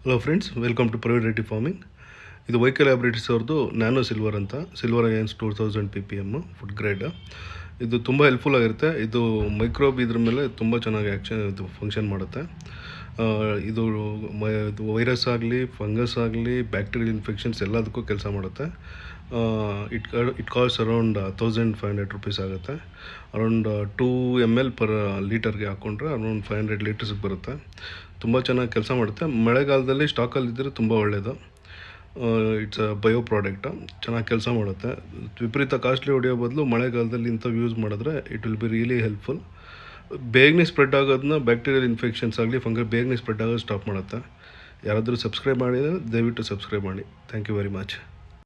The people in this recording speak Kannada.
Hello friends, welcome to private farming. ಇದು ವೈಕೆ ಲ್ಯಾಬ್ರೇಟರೀಸ್ ಅವ್ರದ್ದು ನ್ಯಾನೋ ಸಿಲ್ವರ್ ಅಂತ, silver ions 2000 PPM food grade. ಇದು ತುಂಬ ಹೆಲ್ಪ್ಫುಲ್ ಆಗಿರುತ್ತೆ. ಇದು ಮೈಕ್ರೋಬ್ ಇದ್ರ ಮೇಲೆ ತುಂಬ ಚೆನ್ನಾಗಿ ಇದು ಫಂಕ್ಷನ್ ಮಾಡುತ್ತೆ. ಇದು ವೈರಸ್ ಆಗಲಿ, ಫಂಗಸ್ ಆಗಲಿ, ಬ್ಯಾಕ್ಟೀರಿಯಲ್ ಇನ್ಫೆಕ್ಷನ್ಸ್ ಎಲ್ಲದಕ್ಕೂ ಕೆಲಸ ಮಾಡುತ್ತೆ. ಇಟ್ ಕಾಸ್ಟ್ ಅರೌಂಡ್ 1500 rupees ಆಗುತ್ತೆ. ಅರೌಂಡ್ 2 ml per ಲೀಟರ್ಗೆ ಹಾಕ್ಕೊಂಡ್ರೆ ಅರೌಂಡ್ 500 ಲೀಟರ್ಸ್ ಬರುತ್ತೆ. ತುಂಬ ಚೆನ್ನಾಗಿ ಕೆಲಸ ಮಾಡುತ್ತೆ. ಮಳೆಗಾಲದಲ್ಲಿ ಸ್ಟಾಕಲ್ಲಿದ್ದರೆ ತುಂಬ ಒಳ್ಳೆಯದು. ಇಟ್ಸ್ ಅ ಬಯೋ ಪ್ರಾಡಕ್ಟು, ಚೆನ್ನಾಗಿ ಕೆಲಸ ಮಾಡುತ್ತೆ. ವಿಪರೀತ ಕಾಸ್ಟ್ಲಿ ಹೊಡೆಯೋ ಬದಲು ಮಳೆಗಾಲದಲ್ಲಿ ಇಂಥವು ಯೂಸ್ ಮಾಡಿದ್ರೆ it will be really helpful. ಬೇಗನೆ ಸ್ಪ್ರೆಡ್ ಆಗೋದನ್ನ, ಬ್ಯಾಕ್ಟೀರಿಯಲ್ ಇನ್ಫೆಕ್ಷನ್ಸ್ ಆಗಲಿ, ಫಂಗಲ್ ಬೇಗನೆ ಸ್ಪ್ರೆಡ್ ಆಗೋದು ಸ್ಟಾಪ್ ಮಾಡುತ್ತೆ. ಯಾರಾದರೂ ಸಬ್ಸ್ಕ್ರೈಬ್ ಮಾಡಿದರೆ ದಯವಿಟ್ಟು ಸಬ್ಸ್ಕ್ರೈಬ್ ಮಾಡಿ. Thank you very much.